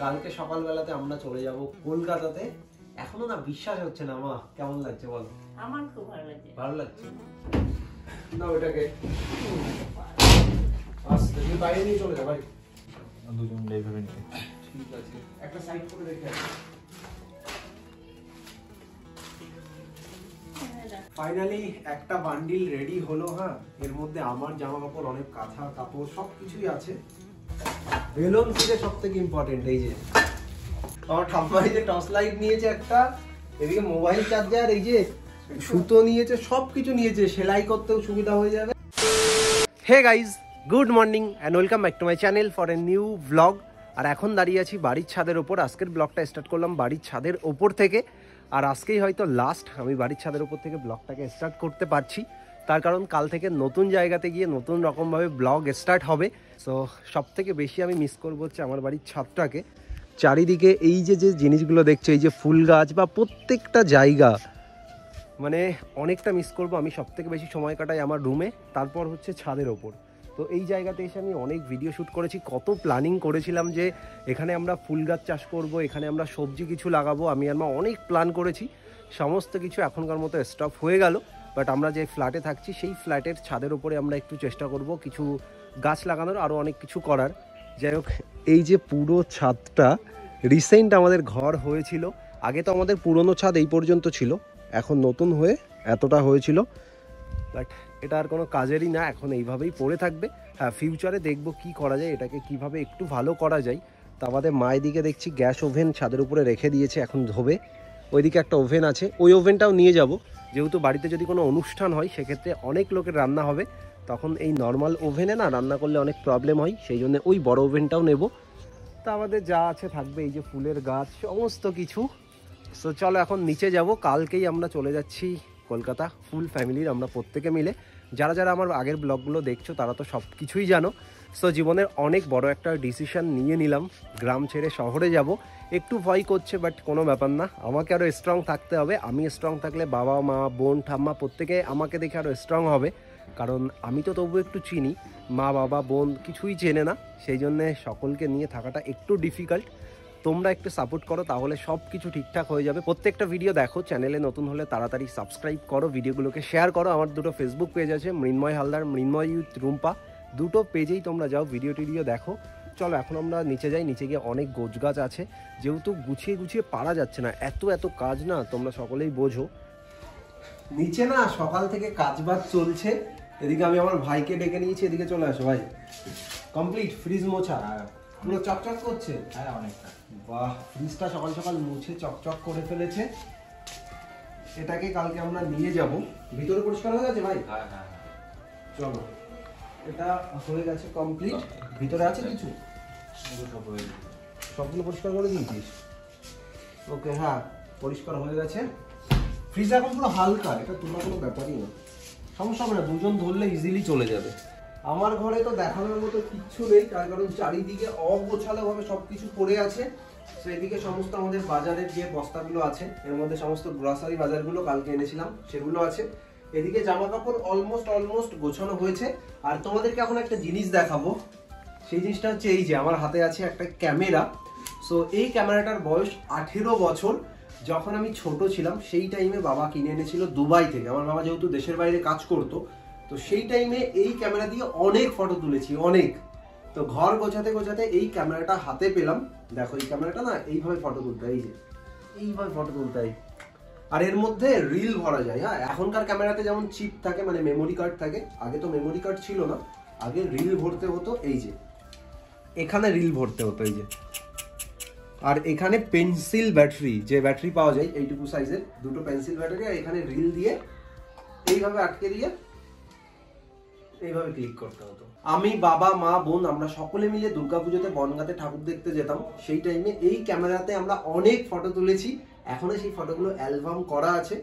কালকে সকালবেলাতে আমরা চলে যাব কলকাতাতে। এখনো না বিশ্বাস হচ্ছে না মা, কেমন লাগছে বল? আমার খুব ভালো লাগছে। ভালো লাগছে না ওটাকে আস্তে তুই বাইরে নিয়ে চলে যা ভাই, দুজন এইভাবে নিয়ে। ঠিক আছে, একটা সাইড করে রেখে ফাইনালি একটা বান্ডিল রেডি হলো। হ্যাঁ, এর মধ্যে আমার জামা কাপড়, অনেক কাঁথা কাপড় সবকিছুই আছে। বেলুন থেকে সব থেকে ইম্পর্টেন্ট এই যে আমার ঠাম্মা এই যে টর্চ লাইট নিয়েছে একটা, এদিকে মোবাইল চার্জার, এই যে সুতো নিয়েছে, সবকিছু নিয়েছে, সেলাই করতেও সুবিধা হয়ে যাবে। Hey guys, good morning and welcome back to my channel for a new blog. আর এখন দাঁড়িয়ে আছি বাড়ির ছাদের ওপর। আজকের ব্লগটা স্টার্ট করলাম বাড়ির ছাদের ওপর থেকে। আর আজকেই হয়তো লাস্ট আমি বাড়ির ছাদের ওপর থেকে ব্লগটাকে স্টার্ট করতে পারছি, তার কারণ কাল থেকে নতুন জায়গাতে গিয়ে নতুন রকমভাবে ব্লগ স্টার্ট হবে। সো সব থেকে বেশি আমি মিস করবো হচ্ছে আমার বাড়ির ছাদটাকে। চারিদিকে এই যে যে জিনিসগুলো দেখছো, এই যে ফুল গাছ বা প্রত্যেকটা জায়গা, মানে অনেকটা মিস করবো। আমি সব থেকে বেশি সময় কাটাই আমার রুমে, তারপর হচ্ছে ছাদের ওপর। তো এই জায়গাতে এসে আমি অনেক ভিডিও শ্যুট করেছি, কত প্ল্যানিং করেছিলাম যে এখানে আমরা ফুল গাছ চাষ করব, এখানে আমরা সবজি কিছু লাগাবো। আমি আর মা অনেক প্ল্যান করেছি, সমস্ত কিছু এখনকার মতো স্টপ হয়ে গেল। বাট আমরা যে ফ্ল্যাটে থাকছি সেই ফ্ল্যাটের ছাদের উপরে আমরা একটু চেষ্টা করব কিছু গাছ লাগানোর, আরও অনেক কিছু করার। যাই হোক, এই যে পুরো ছাদটা রিসেন্ট আমাদের ঘর হয়েছিল। আগে তো আমাদের পুরনো ছাদ এই পর্যন্ত ছিল, এখন নতুন হয়ে এতটা হয়েছিল। বাট এটা আর কোনো কাজেরই না, এখন এইভাবেই পড়ে থাকবে। হ্যাঁ, ফিউচারে দেখব কি করা যায়, এটাকে কিভাবে একটু ভালো করা যায়। তা আমাদের মায়ের দিকে দেখছি গ্যাস ওভেন ছাদের উপরে রেখে দিয়েছে, এখন ধোবে। ওইদিকে একটা ওভেন আছে, ওই ওভেনটাও নিয়ে যাব, যেহেতু বাড়িতে যদি কোনো অনুষ্ঠান হয় সেক্ষেত্রে অনেক লোকের রান্না হবে, তখন এই নর্মাল ওভেনে না রান্না করলে অনেক প্রবলেম হয়, সেই জন্য ওই বড় ওভেনটাও নেব। তা আমাদের যা আছে থাকবে, এই যে ফুলের গাছ সমস্ত কিছু। সো চলো এখন নিচে যাব। কালকেই আমরা চলে যাচ্ছি কলকাতা, ফুল ফ্যামিলির আমরা প্রত্যেকে মিলে। যারা যারা আমার আগের ব্লগগুলো দেখছো তারা তো সব কিছুই জানো। সো জীবনের অনেক বড় একটা ডিসিশন নিয়ে নিলাম, গ্রাম ছেড়ে শহরে যাব। একটু ভয় করছে, বাট কোনো ব্যাপার না, আমাকে আরও স্ট্রং থাকতে হবে। আমি স্ট্রং থাকলে বাবা মা বোন ঠাম্মা প্রত্যেকে আমাকে দেখে আরও স্ট্রং হবে, কারণ আমি তো তবু একটু চিনি, মা বাবা বোন কিছুই চেনে না, সেই জন্যে সকলকে নিয়ে থাকাটা একটু ডিফিকাল্ট। তোমরা একটু সাপোর্ট করো, তাহলে সব কিছু ঠিকঠাক হয়ে যাবে। প্রত্যেকটা ভিডিও দেখো, চ্যানেলে নতুন হলে তাড়াতাড়ি সাবস্ক্রাইব করো, ভিডিওগুলোকে শেয়ার করো। আমার দুটো ফেসবুক পেজ আছে, মৃন্ময় হালদার, মৃন্ময় ইউথ রুম্পা, দুটো পেজেই তোমরা যাও, ভিডিও টিডিও দেখো। চলো এখন আমরা নিচে যাই। নিচে গিয়ে অনেক গোছগাছ আছে, যেহেতু গুছিয়ে গুছিয়ে পারা যাচ্ছে না, এত এত কাজ না, তোমরা সকলেই বোঝো। নিচে না সকাল থেকে কাজবাজ চলছে। এদিকে আমি আমার ভাইকে ডেকে নিয়েছি, এদিকে চলে আসো ভাই। কমপ্লিট ফ্রিজ মোছা, পুরো চকচক করছে। হ্যাঁ অনেকটা। বাহ, ফ্রিজটা সকাল সকাল মুছে চকচক করে ফেলেছে। এটাকে কালকে আমরা নিয়ে যাব। ভিতরে পরিষ্কার হয়ে গেছে ভাই? হ্যাঁ হ্যাঁ। চলো, এটা হয়ে গেছে কমপ্লিট। ভিতরে আছে কিছু? সবগুলো পরিষ্কার করে দিয়েছিস? ওকে, হ্যাঁ পরিষ্কার হয়ে গেছে। ফ্রিজ এখন পুরো হালকা, এটা তোলার কোনো ব্যাপারই না, সমস্যা হবে না, দুজন ধরলে ইজিলি চলে যাবে। আমার ঘরে তো দেখানোর মতো কিচ্ছু নেই, তার কারণ চারিদিকে অগোছালোভাবে সবকিছু পড়ে আছে। সেদিকে সমস্ত আমাদের বাজারের যে বস্তাগুলো আছে, এর মধ্যে সমস্ত গ্রসারি বাজারগুলো কালকে এনেছিলাম সেগুলো আছে। এদিকে জামা কাপড় অলমোস্ট গোছানো হয়েছে। আর তোমাদেরকে এখন একটা জিনিস দেখাবো, সেই জিনিসটা হচ্ছে এই যে আমার হাতে আছে একটা ক্যামেরা। সো এই ক্যামেরাটার বয়স 18 বছর। যখন আমি ছোট ছিলাম সেই টাইমে বাবা কিনে এনেছিল দুবাই থেকে। আমার বাবা যেহেতু দেশের বাইরে কাজ করতো, তো সেই টাইমে এই ক্যামেরা দিয়ে অনেক ফটো তুলেছি, অনেক। তো ঘর গোছাতে গোছাতে এই ক্যামেরাটা হাতে পেলাম। দেখো এই ক্যামেরাটা না এইভাবে ফটো তুলতে হয়, এই যে এইভাবে ফটো তুলতে হয়। আর এর মধ্যে রিল ভরা যায়। হ্যাঁ, এখনকার ক্যামেরাতে যেমন চিপ থাকে, মানে মেমোরি কার্ড থাকে, আগে তো মেমোরি কার্ড ছিল না, আগে রিল ভরতে হতো। এই যে এখানে রিল ভরতে হতো, এই যে। আর এখানে পেন্সিল ব্যাটারি, যে ব্যাটারি পাওয়া যায় এইটুকু সাইজের, দুটো পেন্সিল ব্যাটারি, আর এখানে রিল দিয়ে এইভাবে আটকে দিয়ে এইভাবে ক্লিক করতে হতো। আমি বাবা মা বোন আমরা সকলে মিলে দুর্গাপুজোতে বনগাঁতে ঠাকুর দেখতে যেতাম। সেই টাইমে এই ক্যামেরাতে আমরা অনেক ফটো তুলেছি, এখনো সেই ফটোগুলো অ্যালবাম করা আছে।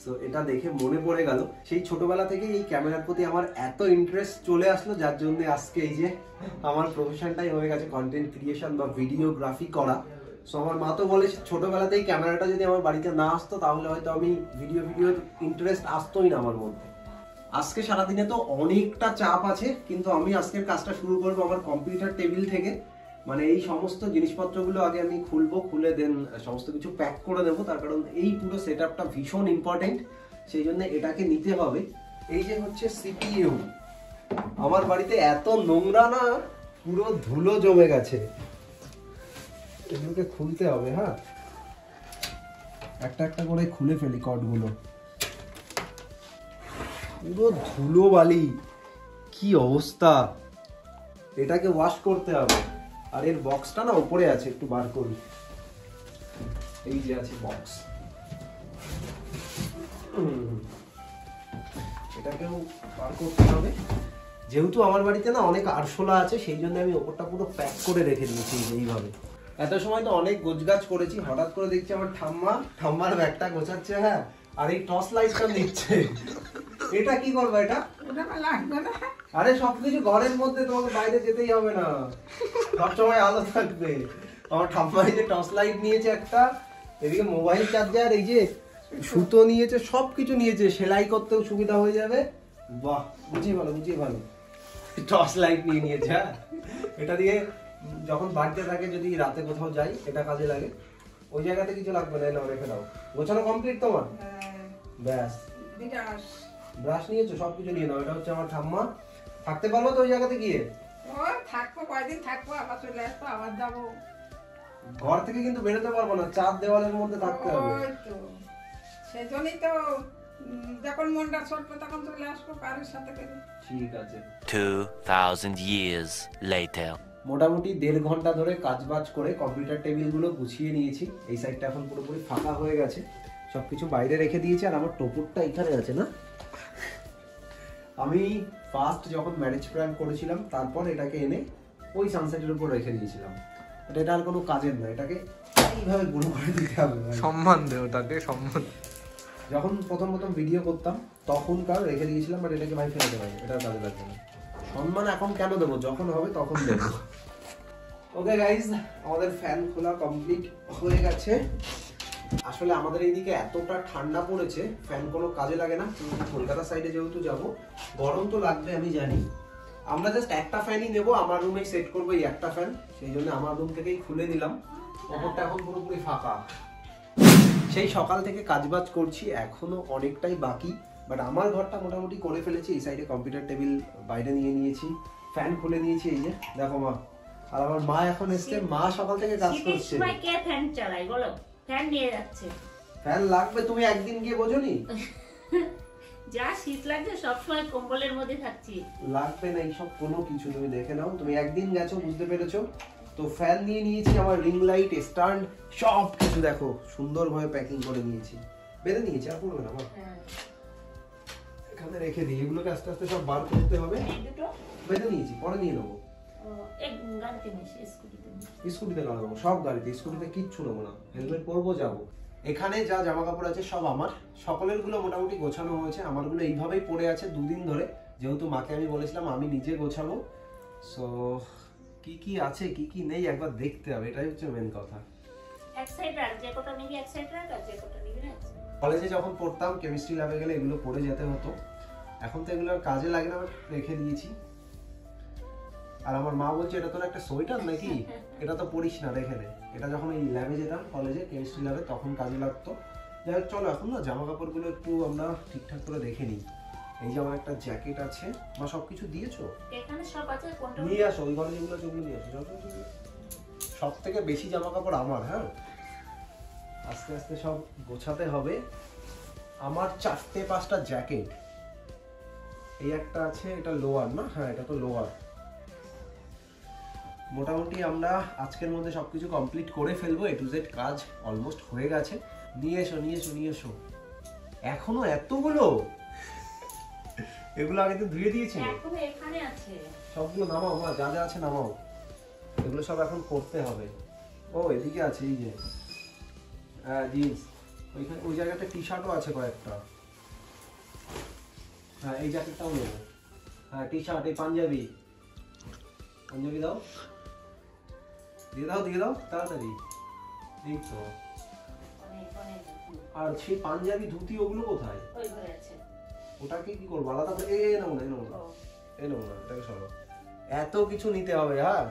সো এটা দেখে মনে পড়ে গেল, সেই ছোটবেলা থেকে এই ক্যামেরার প্রতি আমার এত ইন্টারেস্ট চলে আসলো, যার জন্য আজকে এই যে আমার প্রফেশনটাই হয়ে গেছে কন্টেন্ট ক্রিয়েশন বা ভিডিওগ্রাফি করা। সো আমার মা তো বলে ছোটবেলাতেই ক্যামেরাটা যদি আমার বাড়িতে না আসতো তাহলে হয়তো আমি ভিডিওর ইন্টারেস্ট আসতোই না আমার মধ্যে। আজকে সারাদিনে তো অনেকটা চাপ আছে, কিন্তু আমি আজকের কাজটা শুরু করবো আমার কম্পিউটার টেবিল থেকে। মানে এই সমস্ত জিনিসপত্রগুলো আগে আমি খুলবো, খুলে দেন সমস্ত কিছু প্যাক করে দেবো, তার কারণ এই পুরো সেটআপটা ভীষণ ইম্পর্টেন্ট, সেই জন্য এটাকে নিতে হবে। এই যে হচ্ছে সিপিইউ, আমার বাড়িতে এত নোংরা না, পুরো ধুলো জমে গেছে, এগুলোকে খুলতে হবে। হ্যাঁ, একটা একটা করে খুলে ফেলি কর্ডগুলো, পুরো ধুলো বালি, কি অবস্থা। এটাকে ওয়াশ করতে হবে। আর এর বক্সটা না উপরে আছে, একটু বার করি। এই যে আছে বক্স, এটাকেও বার করতে হবে। যেহেতু আমার বাড়িতে না অনেক আরশোলা আছে, সেই জন্য আমি ওপরটা পুরো প্যাক করে রেখে দিয়েছি এইভাবে। এত সময় তো অনেক গোছগাছ করেছি, হঠাৎ করে দেখছি আমার ঠাম্মার ব্যাগটা গোছাচ্ছে। হ্যাঁ, আর এই টর্চ লাইটটা নিচ্ছে। এটা কি করবে? এটা লাগবে না। আরে সবকিছু ঘরের মধ্যে, তোমাকে বাইরে যেতেই হবে না, সবসময় আলো থাকবে। আমার ঠাম্মা এই যে টর্চ লাইট নিয়েছে একটা, এদিকে মোবাইল চার্জার, এই যে সুতো নিয়েছে, সবকিছু নিয়েছে, সেলাই করতেও সুবিধা হয়ে যাবে। বাহ, বুঝিয়ে ভালো, বুঝিয়ে ভালো। টর্চ লাইট নিয়ে নিয়েছে। হ্যাঁ, এটা দিয়ে যখন বাড়িতে থাকে, যদি রাতে কোথাও যাই, এটা কাজে লাগে। ওই জায়গাতে কিছু লাগবে না, নাও রেখে দাও। গোছানো কমপ্লিট তোমার? ব্যাস, ব্রাশ নিয়েছো, সবকিছু নিয়ে নাও। এটা হচ্ছে আমার ঠাম্মা। থাকতে পারবো তো ওই জায়গাতে গিয়ে? থাকবো, কয়দিন থাকবো, আবার চলে আসবো, আবার যাবো। ঘর থেকে কিন্তু বেরোতে পারবো না, চার দেওয়ালের মধ্যে থাকতে হবে। সেজন্যই তো যখন মনটা ছড়বে তখন চলে আসবো কারোর সাথে করে। ঠিক আছে। 2000 years later. মোটামুটি 1.5 ঘন্টা ধরে কাজবাজ করে কম্পিউটার টেবিলগুলো গুছিয়ে নিয়েছি। এই সাইডটা এখন পুরোপুরি ফাঁকা হয়ে গেছে, সবকিছু বাইরে রেখে দিয়েছি। আর আমার টোপরটা এখানে আছে না, আমি ফার্স্ট যখন ম্যারেজ প্ল্যান করেছিলাম, তারপর এটাকে এনে ওই সানসেটের উপর রেখে দিয়েছিলাম। বাট এটা আর কোনো কাজের না, এটাকে এইভাবে গুঁড়ো করে দিতে হবে। সম্মান দে ওটাকে, সম্মান। যখন প্রথম ভিডিও করতাম তখনকার রেখে দিয়েছিলাম, বাট এটাকে ভাই ফেলে দেবো, এটা কাজে লাগবে না। সম্মান এখন কেন দেবো, যখন হবে তখন দেবো। ওকে গাইজ, আমাদের ফ্যান খোলা কমপ্লিট হয়ে গেছে। আসলে আমাদের এইদিকে এতটা ঠান্ডা পড়েছে, ফ্যান কোনো কাজে লাগে না। কলকাতা সাইডে যেহেতু যাবো, গরম তো লাগবে আমি জানি। আমরা জাস্ট একটা ফ্যানই নেবো, আমার রুমেই সেট করবো এই একটা ফ্যান, সেই জন্য আমার রুম থেকেই খুলে দিলাম। ওপরটা এখন পুরোপুরি ফাঁকা। সেই সকাল থেকে কাজবাজ করছি, এখনো অনেকটাই বাকি, বাট আমার ঘরটা মোটামুটি করে ফেলেছি। এই সাইডে কম্পিউটার টেবিল বাইরে নিয়ে নিয়েছি, ফ্যান খুলে নিয়েছি। এই যে দেখো মা, আর আমার মা এখন এসছে, মা সকাল থেকে কাজ করছে। কে ফ্যান চালায় বলো? ফ্যান নিয়ে যাচ্ছে। ফ্যান লাগবে, তুমি একদিন গিয়ে বোঝোনি? যা শীত লাগছে, সবসময় কম্বলের মধ্যে থাকছি। লাগবে না এইসব কোনো কিছু, তুমি দেখে নাও। তুমি একদিন গেছো, বুঝতে পেরেছো তো। ফ্যান নিয়ে নিয়েছি, আমার রিং লাইট, স্ট্যান্ড, সব কিছু দেখো সুন্দরভাবে প্যাকিং করে নিয়েছি, বেঁধে নিয়েছি। আর করবে না মা, এখানে রেখে দিই। এগুলোকে আস্তে আস্তে সব বার করতে হবে। বেঁধে নিয়েছি, পরে নিয়ে নেবো। স্কুটিতে লাগাবো, সব গাড়িতে। স্কুটিতে কিচ্ছু নেবো না, হেলমেট পরবো, যাবো। এখানে যা জামা কাপড় আছে সব আমার, সকলের গুলো মোটামুটি গোছানো হয়েছে। আমার গুলো এইভাবেই পড়ে আছে 2 দিন ধরে, যেহেতু মাকে আমি বলেছিলাম আমি নিজে গোছাবো। সো কি কি আছে কি কি নেই একবার দেখতে হবে, এটাই হচ্ছে মেন কথা। এক সাইড রাখ, যে কোটা নিবি এক সাইড রাখ, আর যে কোটা নিবি না। কলেজে যখন পড়তাম, কেমিস্ট্রি ল্যাবে গেলে এগুলো পড়ে যেতে হতো। এখন তো এগুলো আর কাজে লাগে না, রেখে দিয়েছি। আর আমার মা বলছে, এটা তোর একটা সোয়েটার নাকি, এটা তো পরিস না, রেখে দে। এটা যখন এই ল্যাবে যেতাম, কলেজে কেমিস্ট্রি ল্যাবে, তখন কাজে লাগতো। যাই হোক, চলো এখন না জামা কাপড়গুলো একটু আমরা ঠিকঠাক করে রেখে নিই। এই যে আমার একটা জ্যাকেট আছে, মা সবকিছু দিয়েছো? এখানে সব আছে, কোনটা নিয়ে আসো, ওই ঘরে যেগুলো আছে ওগুলো নিয়ে আসো। সব থেকে বেশি জামা কাপড় আমার। হ্যাঁ, আস্তে আস্তে সব গোছাতে হবে। আমার 4-5টা জ্যাকেট। এই একটা আছে, এটা লোয়ার না? হ্যাঁ, এটা তো লোয়ার। মোটামুটি আমরা আজকের মধ্যে সবকিছু কমপ্লিট করে ফেলবো। A to Z কাজ অলমোস্ট হয়ে গেছে। নিয়ে এসো নিয়ে এসো নিয়ে এসো। এখনো এতগুলো, এগুলো আগে তো ধুয়ে দিয়েছি। এখনো এখানে আছে, সবগুলো নামাও মা, যা যা আছে নামাও। এগুলো সব এখন করতে হবে। ও এদিকে আছে, এই যে জিন্স, ওইখানে ওই জায়গাতে টি শার্টও আছে কয়েকটা। হ্যাঁ, এই জ্যাকেটটাও নেবো। হ্যাঁ, টি শার্ট, এই পাঞ্জাবি দাও, দিয়ে দাও তাড়াতাড়ি। এই তো। আর সেই পাঞ্জাবি ধুতি ওগুলো কোথায়? ওই ঘরে আছে। ওটাকে কি করবো আলাদা করে? এ নেবো না, এটাকে সরো। এত কিছু নিতে হবে। হ্যাঁ,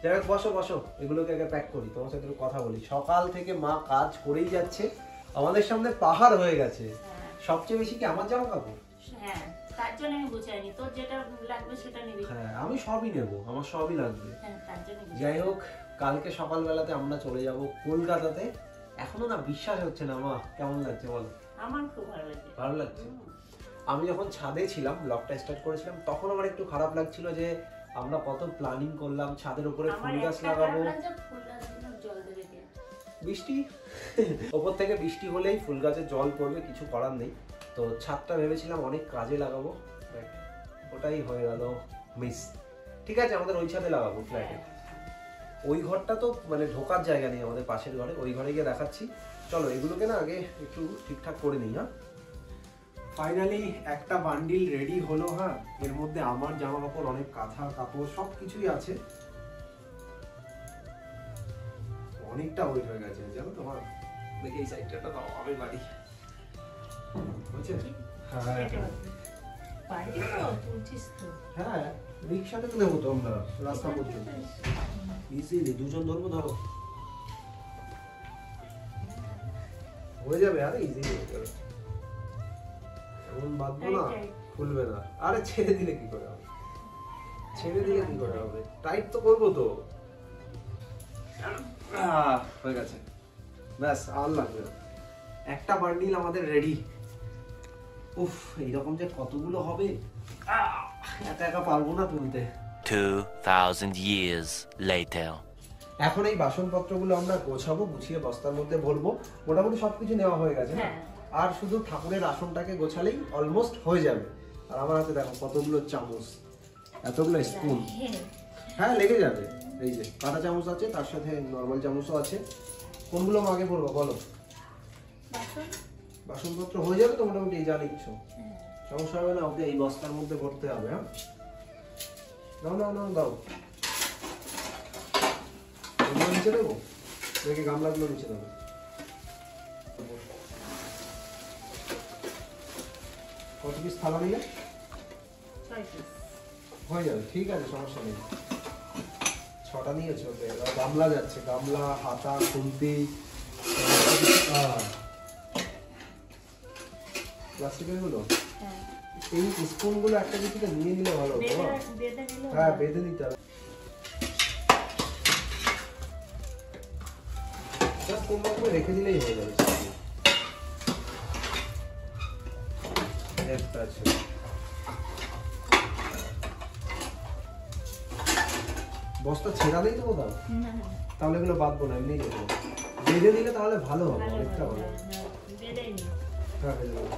যাই হোক, বসো বসো, এগুলোকে আগে প্যাক করি, তোমার সাথে একটু কথা বলি। সকাল থেকে মা কাজ করেই যাচ্ছে, আমাদের সামনে পাহাড় হয়ে গেছে। সবচেয়ে বেশি কি আমার জামা কাপড়? হ্যাঁ, তার জন্য আমি গুছাইনি, তোর যেটা লাগবে সেটা নিবি। হ্যাঁ, আমি সবই নেবো, আমার সবই লাগবে। হ্যাঁ, তার জন্য যাই হোক, কালকে সকালবেলাতে আমরা চলে যাব কলকাতাতে। এখনো না বিশ্বাস হচ্ছে না মা, কেমন লাগছে বলো? আমার খুব ভালো লাগছে। ভালো লাগছে। আমি যখন ছাদে ছিলাম, ব্লগটা স্টার্ট করেছিলাম, তখন আমার একটু খারাপ লাগছিল যে আমরা কত প্ল্যানিং করলাম, ছাদের উপরে ফুল গাছ লাগাবো, ফুল গাছগুলো জল দেবে কে? বৃষ্টি ওপর থেকে বৃষ্টি হলেই ফুল গাছে জল পড়বে, কিছু করার নেই। তো ছাদটা ভেবেছিলাম অনেক কাজে লাগাবো, বাট ওটাই হয়ে গেল মিস। ঠিক আছে, আমাদের ওই ছাদে লাগাবো ফ্ল্যাটে। ওই ঘরটা তো মানে ঢোকার জায়গা নেই আমাদের পাশের ঘরে, ওই ঘরে গিয়ে দেখাচ্ছি। চলো এগুলোকে না আগে একটু ঠিকঠাক করে নিই। হ্যাঁ, ফাইনালি একটা বান্ডিল রেডি হলো। হ্যাঁ, এর মধ্যে আমার জামা কাপড়, অনেক কাঁথা কাপড়, সব কিছুই আছে। অনেকটা ওয়েট হয়ে গেছে জানো তো। হ্যাঁ, দেখি এই সাইডটা দাও, আমি বাড়ি বুঝছে। হ্যাঁ পারবি তো, তুলছিস তো। হ্যাঁ, রিক্সাতে তো নেবো তো আমরা রাস্তা পর্যন্ত, ইজিলি দুজন ধরবো, ধরো হয়ে যাবে। আরে ইজিলি হয়ে যাবে, এমন বাঁধবো না খুলবে না। আরে ছেড়ে দিলে কি করে হবে, ছেড়ে দিলে কি করে হবে, টাইট তো করবো তো। হয়ে গেছে, ব্যাস আর লাগবে না। একটা বান্ডিল আমাদের রেডি। উফ, এইরকম যে কতগুলো হবে, একা একা পারবো না তুলতে। 2000 years later. এখন এই বাসনপত্রগুলো আমরা গোছাবো, গুছিয়ে বস্তার মধ্যে ভরবো। মোটামুটি সবকিছু নেওয়া হয়ে গেছে না, আর শুধু ঠাকুরের আসনটাকে গোছালেই অলমোস্ট হয়ে যাবে। আর আমার হাতে দেখো কতগুলো চামচ, এতগুলো স্পুন। হ্যাঁ, লেগে যাবে। এই যে কাঁটা চামচ আছে, তার সাথে নর্মাল চামচও আছে। কোনগুলো আগে ভরবো বলো? বাসনপত্র হয়ে যাবে তো মোটামুটি, যা নিচ্ছ সমস্যা হবে না। ওকে এই বস্তার মধ্যে ভরতে হবে। হ্যাঁ, দাও দাও দাও দাও, এগুলো নিচে দেবো, দেখি গামলাগুলো নিচে দেবো। কত পিস থালা নিলে? 6 পিস হয়ে যাবে, ঠিক আছে, সমস্যা নেই। 6টা নিয়েছো, গামলা যাচ্ছে, গামলা, হাতা, খুন্তি, প্লাস্টিকের গুলো। এই স্পুন গুলো একটা কিছুতে নিয়ে নিলে ভালো হতো। হ্যাঁ, বেঁধে নিতে হবে। রেখে দিলেই হয়ে যাবে। একটা আছে, বস্তা ছেঁড়া নেই তো কোথাও, তাহলে এগুলো বাঁধবো না, এমনি রেখে বেঁধে দিলে তাহলে ভালো হবে, অনেকটা ভালো। হ্যাঁ, বেঁধে দেবো।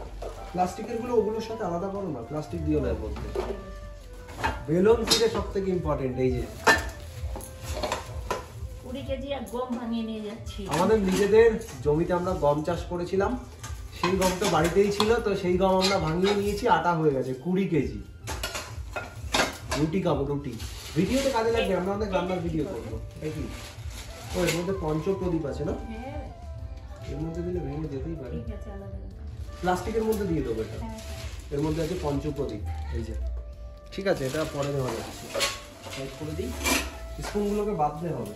প্লাস্টিকের গুলো ওগুলোর সাথে আলাদা করো না, প্লাস্টিক দিও না এর মধ্যে। বেলুন থেকে সব থেকে ইম্পর্টেন্ট, এই যে 20 কেজি আর গম ভাঙিয়ে নিয়ে যাচ্ছি। আমাদের নিজেদের জমিতে আমরা গম চাষ করেছিলাম, সেই গম তো বাড়িতেই ছিল, তো সেই গম আমরা ভাঙিয়ে নিয়েছি, আটা হয়ে গেছে 20 কেজি। রুটি খাবো, রুটি ভিডিওতে কাজে লাগবে, আমরা অনেক রান্নার ভিডিও করবো। তাই কি? ও, এর মধ্যে পঞ্চপ্রদীপ আছে না, এর মধ্যে দিলে ভেঙে যেতেই পারে। প্লাস্টিকের মধ্যে দিয়ে দেবো এটা, এর মধ্যে আছে পঞ্চপ্রদীপ। এই যে ঠিক আছে, এটা পরে দেওয়া যাচ্ছে। সাইড করে দিই, স্পুনগুলোকে বাঁধতে হবে।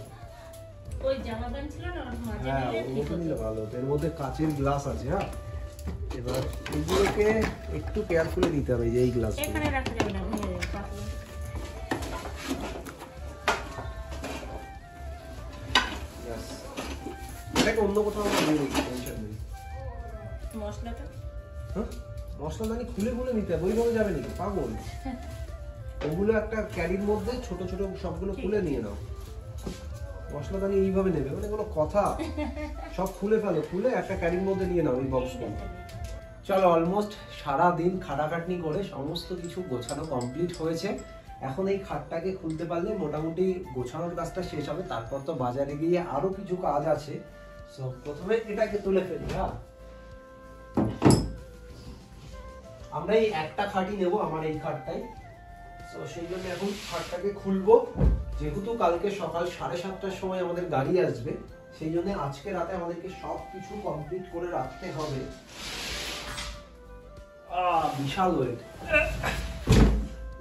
ওই জামা প্যান্ট ছিল না, মাঝে হ্যাঁ, নিলে ঠিক ওগুলো হতো। নিলে ভালো হতো। এর মধ্যে কাচের গ্লাস আছে। হ্যাঁ, এবার এগুলোকে একটু কেয়ারফুলি দিতে হবে, এই গ্লাসগুলো। এখানে রাখা যাবে না, ভেঙে যাবে, পাতলা। এটাকে অন্য কোথাও আমরা দিয়ে দিই, টেনশন নেই। মশলাটা হ্যাঁ, মশলাদানি খুলে খুলে নিতে হবে, ওইভাবে যাবে নাকি পাগল? ওগুলো একটা ক্যারির মধ্যে ছোট ছোট সবগুলো খুলে নিয়ে নাও। মশলাদানি এইভাবে নেবে, মানে কোনো কথা? সব খুলে ফেলো, খুলে একটা ক্যারির মধ্যে নিয়ে নাও এই বক্সগুলো। চলো, অলমোস্ট সারা দিন খাটাখাটনি করে সমস্ত কিছু গোছানো কমপ্লিট হয়েছে। এখন এই খাটটাকে খুলতে পারলে মোটামুটি গোছানোর কাজটা শেষ হবে। তারপর তো বাজারে গিয়ে আরো কিছু কাজ আছে। সো প্রথমে এটাকে তুলে ফেলি। হ্যাঁ, আমরা এই একটা খাটই নেব, আমার এই খাটটাই। তো সেই জন্য এখন খাটটাকে খুলবো। যেহেতু কালকে সকাল 7:30টার সময় আমাদের গাড়ি আসবে, সেই জন্য আজকে রাতে আমাদেরকে সব কিছু কমপ্লিট করে রাখতে হবে। বিশাল ওয়েট,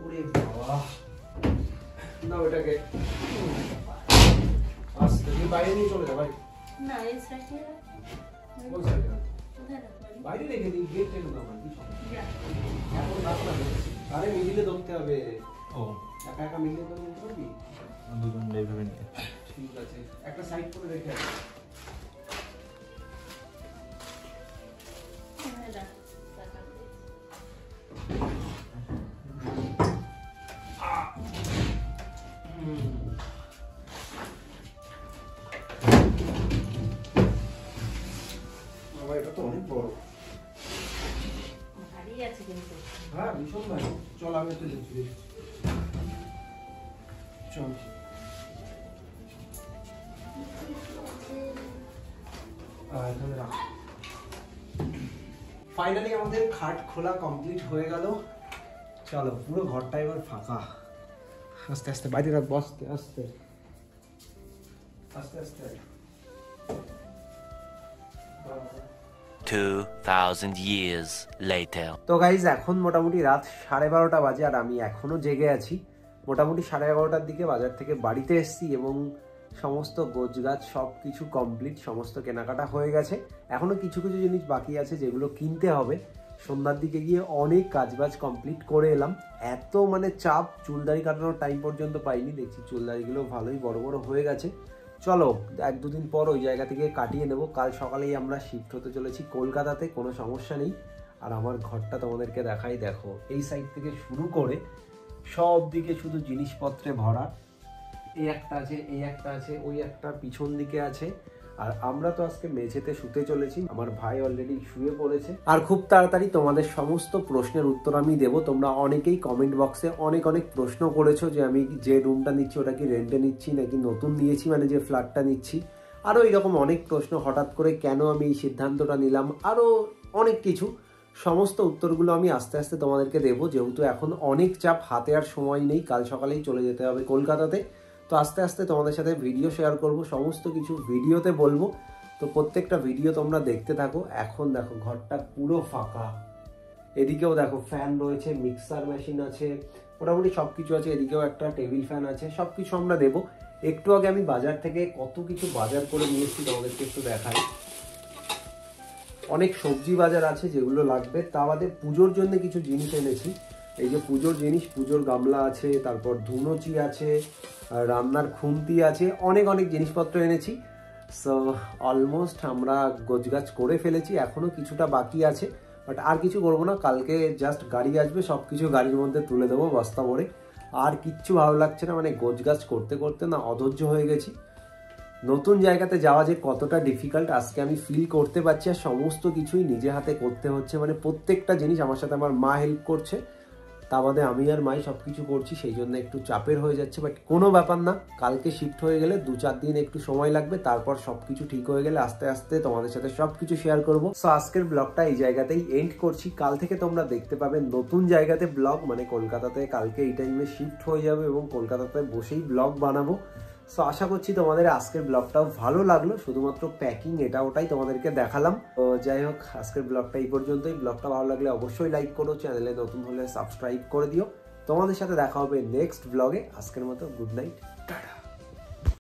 ওরে বাবা। না, ওটাকে আস্তে তুমি বাইরে নিয়ে চলে যাও ভাই। না এই সাইডে কোন সাইডে? কোথায় রাখবো? বাইরে রেখে দিই, গেট টেনে দাও না, কি সমস্যা? যা। এখন রাখ না। আরে মিডিলে ধরতে হবে। ও একা একা মিডিলে করে নিতে পারবি? দুজন এইভাবে নিয়ে ঠিক আছে, একটা সাইড করে রেখে আয়। কোথায় রাখ? রাখা আছে। বাবা এটা তো অনেক বড়। ভারী আছে কিন্তু। হ্যাঁ ভীষণ ভাই। চল আমি একটু দেখছি। চল। এখানে রাখ। ফাইনালি আমাদের খাট খোলা কমপ্লিট হয়ে গেল। চলো পুরো ঘরটা এবার ফাঁকা। আস্তে আস্তে বাইরে রাখ, বসতে আস্তে আস্তে আস্তে। 2,000 years later. তো গাইজ এখন মোটামুটি রাত 12:30 বাজে আর আমি এখনো জেগে আছি। মোটামুটি 11:30টার দিকে বাজার থেকে বাড়িতে এসেছি এবং সমস্ত গোছগাছ সব কিছু কমপ্লিট, সমস্ত কেনাকাটা হয়ে গেছে। এখনো কিছু কিছু জিনিস বাকি আছে যেগুলো কিনতে হবে। সন্ধ্যার দিকে গিয়ে অনেক কাজবাজ কমপ্লিট করে এলাম। এত মানে চাপ, চুলদাড়ি কাটানোর টাইম পর্যন্ত পাইনি। দেখছি চুলদাড়িগুলো ভালোই বড় বড় হয়ে গেছে। চলো 1-2 দিন পর ওই জায়গা থেকে কাটিয়ে নেব। কাল সকালেই আমরা শিফট হতে চলেছি কলকাতাতে, কোনো সমস্যা নেই। আর আমার ঘরটা তোমাদেরকে দেখাই, দেখো এই সাইড থেকে শুরু করে সব দিকে শুধু জিনিসপত্রে ভরা। এই একটা আছে, এই একটা আছে, ওই একটা পিছন দিকে আছে। আর আমরা তো আজকে মেঝেতে শুতে চলেছি। আমার ভাই অলরেডি শুয়ে পড়েছে। আর খুব তাড়াতাড়ি তোমাদের সমস্ত প্রশ্নের উত্তর আমি দেব। তোমরা অনেকেই কমেন্ট বক্সে অনেক অনেক প্রশ্ন করেছো যে আমি যে রুমটা নিচ্ছি ওটা কি রেন্টে নিচ্ছি নাকি নতুন নিয়েছি, মানে যে ফ্ল্যাটটা নিচ্ছি। আরও এরকম অনেক প্রশ্ন, হঠাৎ করে কেন আমি এই সিদ্ধান্তটা নিলাম, আরও অনেক কিছু। সমস্ত উত্তরগুলো আমি আস্তে আস্তে তোমাদেরকে দেবো, যেহেতু এখন অনেক চাপ, হাতে আর সময় নেই। কাল সকালেই চলে যেতে হবে কলকাতাতে। তো আস্তে আস্তে তোমাদের সাথে ভিডিও শেয়ার করব, সমস্ত কিছু ভিডিওতে বলবো। তো প্রত্যেকটা ভিডিও তোমরা দেখতে থাকো। এখন দেখো ঘরটা পুরো ফাঁকা। এদিকেও দেখো ফ্যান রয়েছে, মিক্সার মেশিন আছে, মোটামুটি সব কিছু আছে। এদিকেও একটা টেবিল ফ্যান আছে, সব কিছু আমরা দেবো। একটু আগে আমি বাজার থেকে কত কিছু বাজার করে নিয়ে এসেছি তোমাদেরকে একটু দেখাই। অনেক সবজি বাজার আছে যেগুলো লাগবে। তা বাদে পুজোর জন্য কিছু জিনিস এনেছি। এই যে পুজোর জিনিস, পুজোর গামলা আছে, তারপর ধুনোচি আছে, রান্নার খুন্তি আছে, অনেক অনেক জিনিসপত্র এনেছি। সো অলমোস্ট আমরা গোছগাছ করে ফেলেছি, এখনো কিছুটা বাকি আছে, বাট আর কিছু করবো না। কালকে জাস্ট গাড়ি আসবে, সব কিছু গাড়ির মধ্যে তুলে দেবো বস্তা ভরে। আর কিচ্ছু ভালো লাগছে না, মানে গোছগাছ করতে করতে না অধৈর্য হয়ে গেছি। নতুন জায়গাতে যাওয়া যে কতটা ডিফিকাল্ট আজকে আমি ফিল করতে পারছি। আর সমস্ত কিছুই নিজে হাতে করতে হচ্ছে, মানে প্রত্যেকটা জিনিস। আমার সাথে আমার মা হেল্প করছে, তা বাদে আমি আর মাই সব কিছু করছি, সেই জন্য একটু চাপের হয়ে যাচ্ছে। বাট কোনো ব্যাপার না, কালকে শিফট হয়ে গেলে 2-4 দিন একটু সময় লাগবে, তারপর সব কিছু ঠিক হয়ে গেলে আস্তে আস্তে তোমাদের সাথে সব কিছু শেয়ার করবো। সো আজকের ব্লগটা এই জায়গাতেই এন্ড করছি। কাল থেকে তোমরা দেখতে পাবে নতুন জায়গাতে ব্লগ, মানে কলকাতাতে কালকে এই টাইমে শিফট হয়ে যাবে এবং কলকাতাতে বসেই ব্লগ বানাবো। সো আশা করছি তোমাদের আজকের ব্লগটাও ভালো লাগলো। শুধুমাত্র প্যাকিং এটা ওটাই তোমাদেরকে দেখালাম। তো যাই হোক, আজকের ব্লগটা এই পর্যন্তই। ব্লগটা ভালো লাগলে অবশ্যই লাইক করো, চ্যানেলে নতুন হলে সাবস্ক্রাইব করে দিও। তোমাদের সাথে দেখা হবে নেক্সট ব্লগে। আজকের মতো গুড নাইট, টাটা।